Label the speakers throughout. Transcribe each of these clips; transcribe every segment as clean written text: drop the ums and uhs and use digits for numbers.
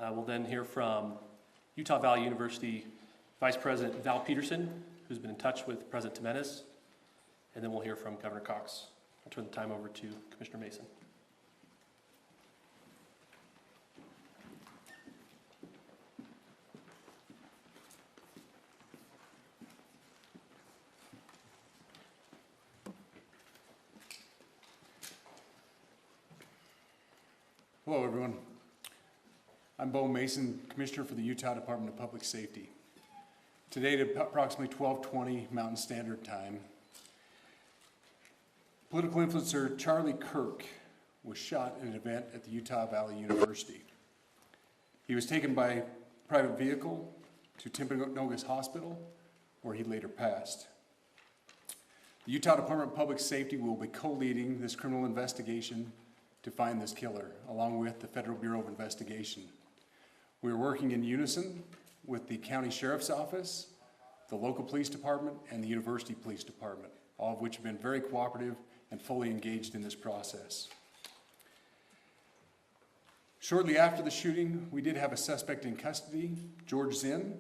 Speaker 1: We'll then hear from Utah Valley University Vice President Val Peterson, who's been in touch with President Jimenez, and then we'll hear from Governor Cox. I'll turn the time over to Commissioner Mason.
Speaker 2: Hello, everyone. I'm Bo Mason, Commissioner for the Utah Department of Public Safety. Today at approximately 12:20 Mountain Standard Time, political influencer Charlie Kirk was shot at an event at the Utah Valley University. He was taken by private vehicle to Timpanogos Hospital, where he later passed. The Utah Department of Public Safety will be co-leading this criminal investigation to find this killer, along with the Federal Bureau of Investigation. We're working in unison with the County Sheriff's Office, the local police department, and the University Police Department, all of which have been very cooperative and fully engaged in this process. Shortly after the shooting, we did have a suspect in custody, George Zinn,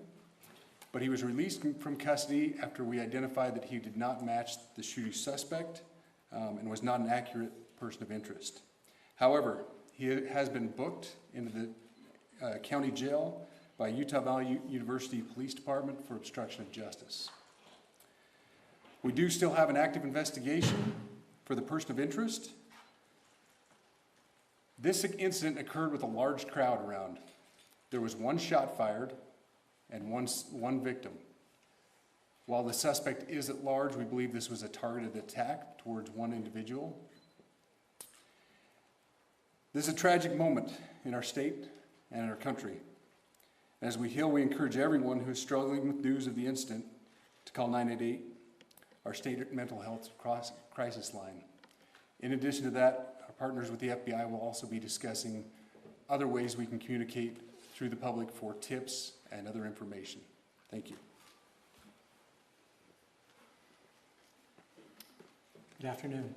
Speaker 2: but he was released from custody after we identified that he did not match the shooting suspect and was not an accurate person of interest. However, he has been booked into the county jail by Utah Valley University Police Department for obstruction of justice. We do still have an active investigation for the person of interest. This incident occurred with a large crowd around. There was one shot fired and one victim. While the suspect is at large, we believe this was a targeted attack towards one individual. This is a tragic moment in our state and in our country. As we heal, we encourage everyone who is struggling with news of the incident to call 988, our state mental health crisis line. In addition to that, our partners with the FBI will also be discussing other ways we can communicate through the public for tips and other information. Thank you.
Speaker 3: Good afternoon.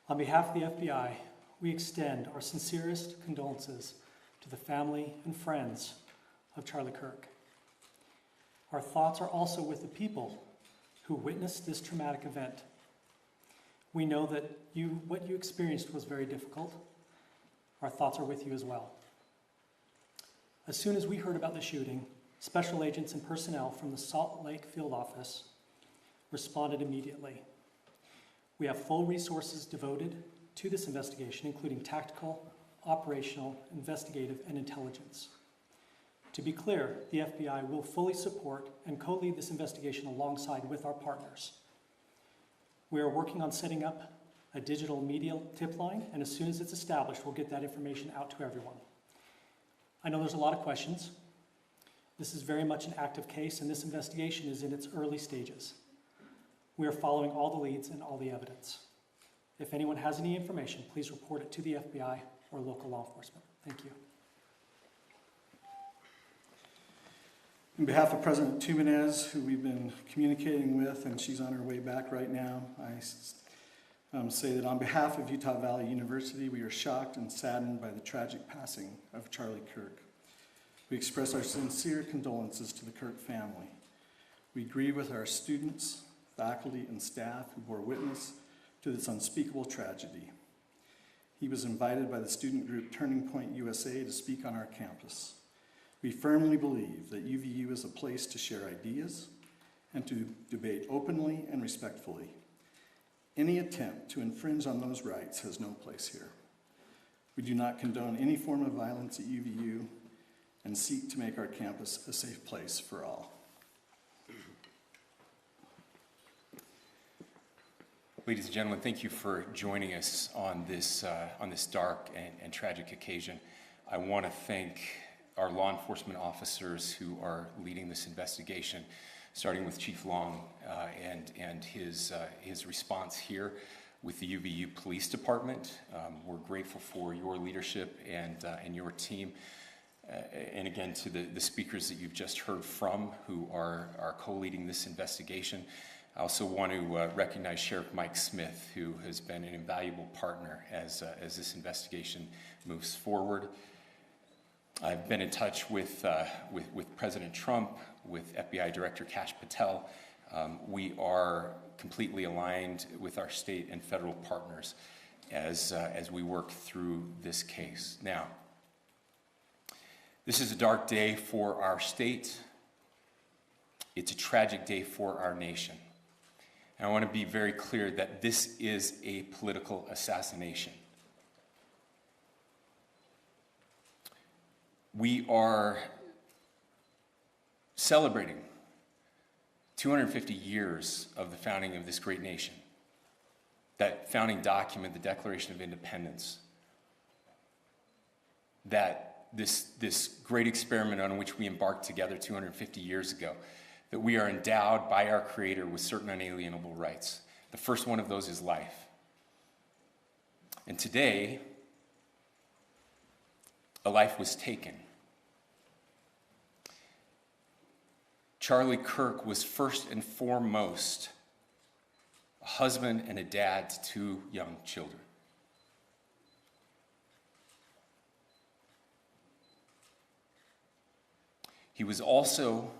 Speaker 3: On behalf of the FBI, we extend our sincerest condolences to the family and friends of Charlie Kirk. Our thoughts are also with the people who witnessed this traumatic event. We know that what you experienced was very difficult. Our thoughts are with you as well. As soon as we heard about the shooting, special agents and personnel from the Salt Lake Field Office responded immediately. We have full resources devoted to this investigation, including tactical, operational, investigative, and intelligence. To be clear, the FBI will fully support and co-lead this investigation alongside with our partners. We are working on setting up a digital media tip line, and as soon as it's established, we'll get that information out to everyone. I know there's a lot of questions. This is very much an active case, and this investigation is in its early stages. We are following all the leads and all the evidence. If anyone has any information, please report it to the FBI or local law enforcement. Thank you.
Speaker 4: On behalf of President Jimenez, who we've been communicating with, and she's on her way back right now, I say that on behalf of Utah Valley University, we are shocked and saddened by the tragic passing of Charlie Kirk. We express our sincere condolences to the Kirk family. We grieve with our students, faculty, and staff who bore witness to this unspeakable tragedy. He was invited by the student group Turning Point USA to speak on our campus. We firmly believe that UVU is a place to share ideas and to debate openly and respectfully. Any attempt to infringe on those rights has no place here. We do not condone any form of violence at UVU and seek to make our campus a safe place for all.
Speaker 5: Ladies and gentlemen, thank you for joining us on this dark and tragic occasion. I want to thank our law enforcement officers who are leading this investigation, starting with Chief Long and his response here with the UVU Police Department. We're grateful for your leadership and your team. And again, to the speakers that you've just heard from who are co-leading this investigation. I also want to recognize Sheriff Mike Smith, who has been an invaluable partner as this investigation moves forward. I've been in touch with President Trump, with FBI Director Kash Patel. We are completely aligned with our state and federal partners as we work through this case. Now, this is a dark day for our state. It's a tragic day for our nation. And I want to be very clear that this is a political assassination. We are celebrating 250 years of the founding of this great nation. That founding document, the Declaration of Independence, that this great experiment on which we embarked together 250 years ago, that we are endowed by our Creator with certain unalienable rights. The first one of those is life. And today, a life was taken. Charlie Kirk was first and foremost a husband and a dad to two young children. He was also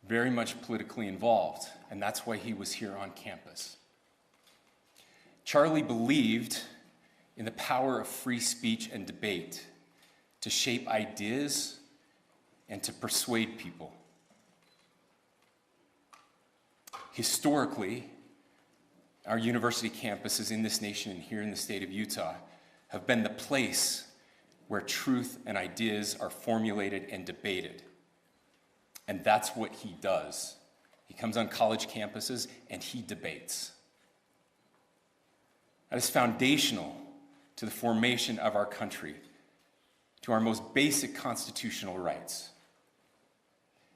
Speaker 5: very much politically involved, and that's why he was here on campus. Charlie believed in the power of free speech and debate to shape ideas and to persuade people. Historically, our university campuses in this nation and here in the state of Utah have been the place where truth and ideas are formulated and debated. And that's what he does. He comes on college campuses and he debates. That is foundational to the formation of our country, to our most basic constitutional rights.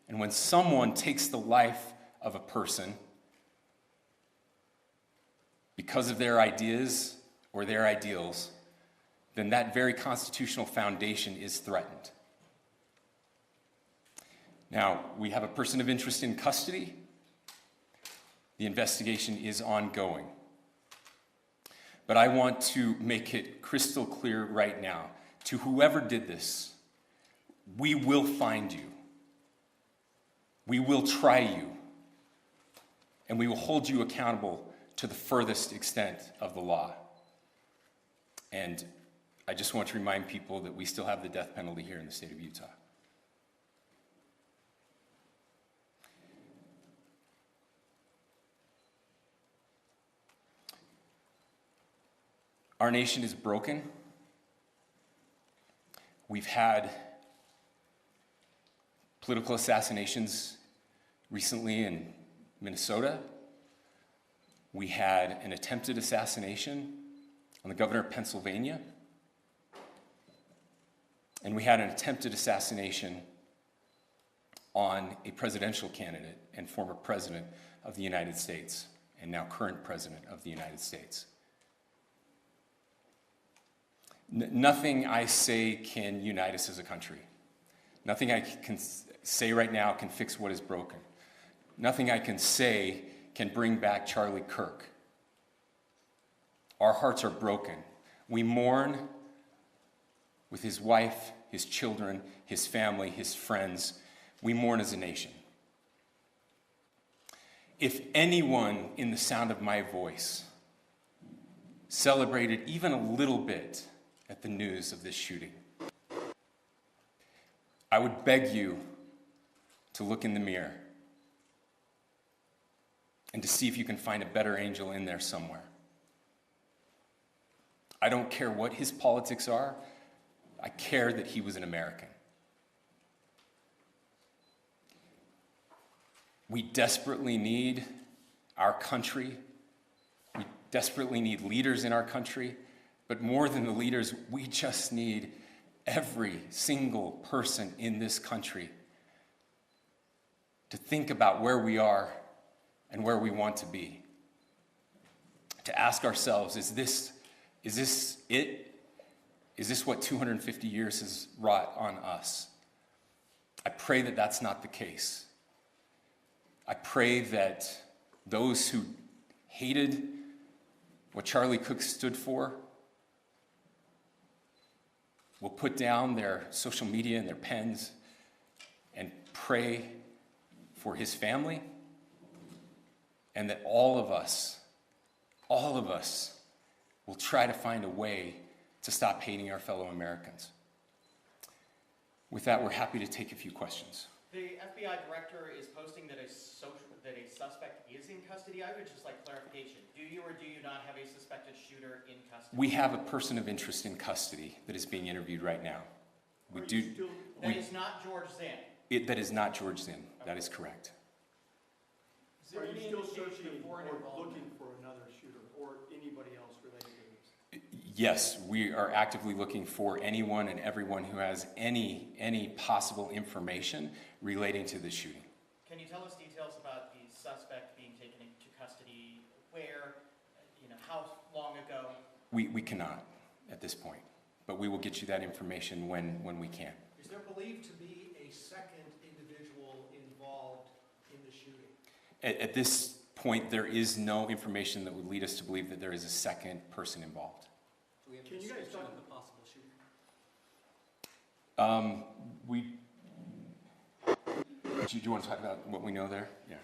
Speaker 5: And when someone takes the life of a person because of their ideas or their ideals, then that very constitutional foundation is threatened. Now, we have a person of interest in custody. The investigation is ongoing. But I want to make it crystal clear right now, to whoever did this, we will find you. We will try you. And we will hold you accountable to the furthest extent of the law. And I just want to remind people that we still have the death penalty here in the state of Utah. Our nation is broken. We've had political assassinations recently in Minnesota. We had an attempted assassination on the governor of Pennsylvania. And we had an attempted assassination on a presidential candidate and former president of the United States, and now current president of the United States. Nothing I say can unite us as a country. Nothing I can say right now can fix what is broken. Nothing I can say can bring back Charlie Kirk. Our hearts are broken. We mourn with his wife, his children, his family, his friends. We mourn as a nation. If anyone in the sound of my voice celebrated even a little bit at the news of this shooting, I would beg you to look in the mirror and to see if you can find a better angel in there somewhere. I don't care what his politics are. I care that he was an American. We desperately need our country. We desperately need leaders in our country. But more than the leaders, we just need every single person in this country to think about where we are and where we want to be. To ask ourselves, is this it? Is this what 250 years has wrought on us? I pray that that's not the case. I pray that those who hated what Charlie Kirk stood for will put down their social media and their pens and pray for his family, and that all of us will try to find a way to stop hating our fellow Americans. With that, we're happy to take a few questions.
Speaker 6: The FBI director is posting that a suspect is in custody. I would just like clarification. Do you or do you not have a suspected shooter in custody?
Speaker 5: We have a person of interest in custody that is being interviewed right now.
Speaker 6: That is not George Zinn.
Speaker 5: That is not George Zinn. That is correct.
Speaker 7: Are you still searching or looking for another shooter or anybody else related to this?
Speaker 5: Yes, we are actively looking for anyone and everyone who has any possible information relating to the shooting.
Speaker 6: Can you tell us details about the suspect being taken into custody? Where? How long ago?
Speaker 5: We cannot at this point, but we will get you that information when we can.
Speaker 7: Is there believed to be a second individual involved in the shooting?
Speaker 5: At this point, there is no information that would lead us to believe that there is a second person involved.
Speaker 7: Can you guys talk
Speaker 3: the possible shooter?
Speaker 5: Do you want to talk about what we know there? Yeah.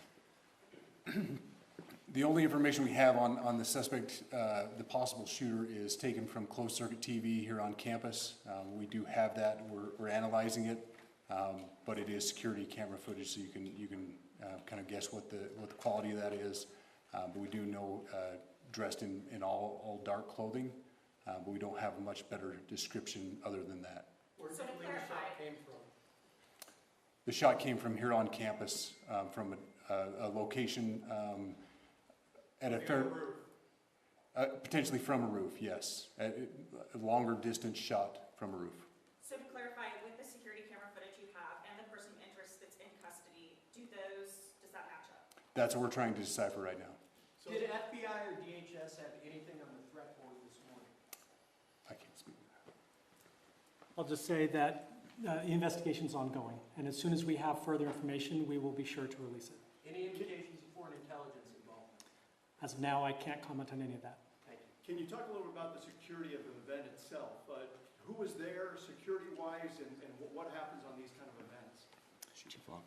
Speaker 2: The only information we have on the suspect, the possible shooter, is taken from closed circuit TV here on campus. We do have that. We're analyzing it, but it is security camera footage, so you can kind of guess what the quality of that is. But we do know dressed in all dark clothing, but we don't have a much better description other than that.
Speaker 7: Where do you believe the shot came from?
Speaker 2: The shot came from here on campus, from a location at a fair, potentially from a roof, yes. A longer distance shot from a roof.
Speaker 8: So to clarify, with the security camera footage you have and the person of interest that's in custody, does that match up?
Speaker 2: That's what we're trying to decipher right now.
Speaker 7: So did FBI or DHS have anything on the threat board this morning?
Speaker 2: I can't speak to that.
Speaker 3: I'll just say that the investigation's ongoing, and as soon as we have further information, we will be sure to release it.
Speaker 7: Any indications of foreign intelligence involvement?
Speaker 3: As of now, I can't comment on any of that.
Speaker 7: Thank you. Can you talk a little bit about the security of the event itself? Who was there security-wise and what happens on these kind of events?
Speaker 5: Chief Long.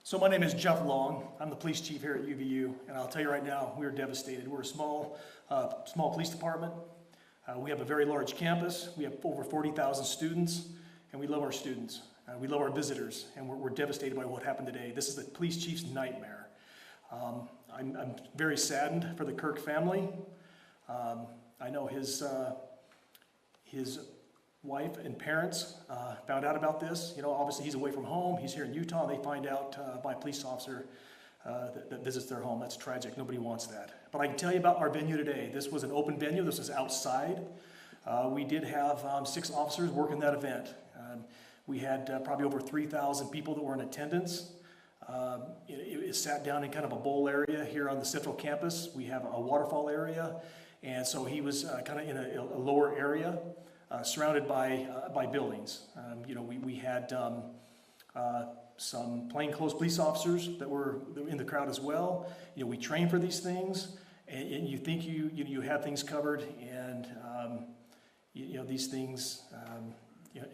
Speaker 4: So my name is Jeff Long. I'm the police chief here at UVU, and I'll tell you right now, we're devastated. We're a small police department. We have a very large campus. We have over 40,000 students, and we love our students. We love our visitors, and we're devastated by what happened today. This is the police chief's nightmare. I'm very saddened for the Kirk family. I know his wife and parents found out about this. Obviously he's away from home. He's here in Utah. They find out by a police officer that visits their home. That's tragic. Nobody wants that. But I can tell you about our venue today. This was an open venue. This was outside. We did have 6 officers working that event. We had probably over 3,000 people that were in attendance. It sat down in kind of a bowl area here on the central campus. We have a waterfall area. And so he was kind of in a lower area, surrounded by buildings. We had some plainclothes police officers that were in the crowd as well. We train for these things, and you think you have things covered, and these things,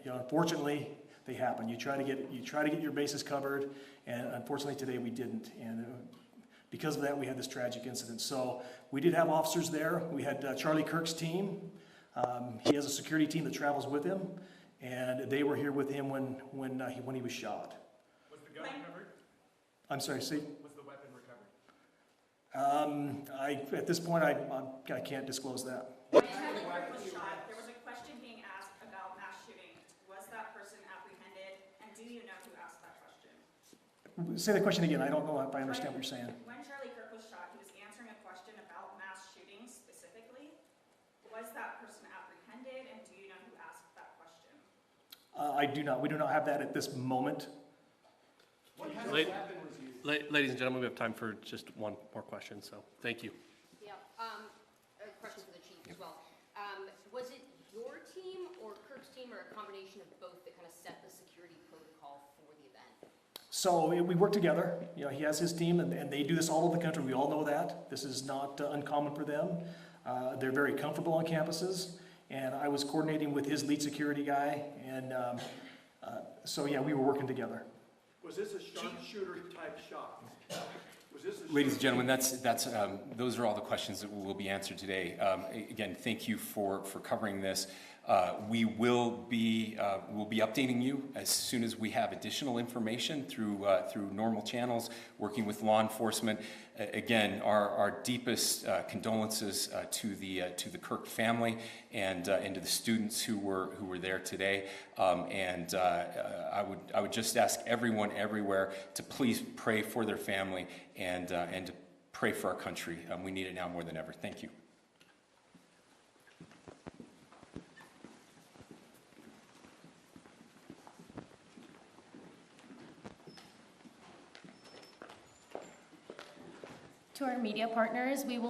Speaker 4: unfortunately, they happen. You try to get your bases covered, and unfortunately today we didn't. And because of that, we had this tragic incident. So we did have officers there. We had Charlie Kirk's team. He has a security team that travels with him, and they were here with him when he was shot.
Speaker 7: Was the gun recovered?
Speaker 4: I'm sorry, see?
Speaker 7: Was the weapon recovered?
Speaker 4: At this point, I can't disclose that.
Speaker 8: When Charlie Kirk was shot, there was a question being asked about mass shooting. Was that person apprehended, and do you know who asked that question?
Speaker 4: Say the question again. I don't know if I understand what you're saying.
Speaker 8: When Charlie Kirk was shot, he was answering a question about mass shootings specifically. Was that person apprehended, and do you know who asked that question?
Speaker 4: I do not. We do not have that at this moment.
Speaker 7: What kind of
Speaker 1: Late-
Speaker 7: weapon was used?
Speaker 1: Ladies and gentlemen, we have time for just one more question, so thank you.
Speaker 9: Yeah, a question for the chief as well. Was it your team or Kirk's team or a combination of both that kind of set the security protocol for the event?
Speaker 4: So we work together. He has his team, and they do this all over the country. We all know that. This is not uncommon for them. They're very comfortable on campuses,
Speaker 3: and I was coordinating with his lead security guy, and so yeah, we were working together.
Speaker 7: Was this a sharpshooter type shot? Was this a
Speaker 5: Ladies and gentlemen, those are all the questions that will be answered today. Again, thank you for covering this. We will be updating you as soon as we have additional information through normal channels, working with law enforcement. Again, our deepest condolences to the Kirk family and to the students who were there today. I would just ask everyone everywhere to please pray for their family and to pray for our country. We need it now more than ever. Thank you.
Speaker 10: To our media partners, we will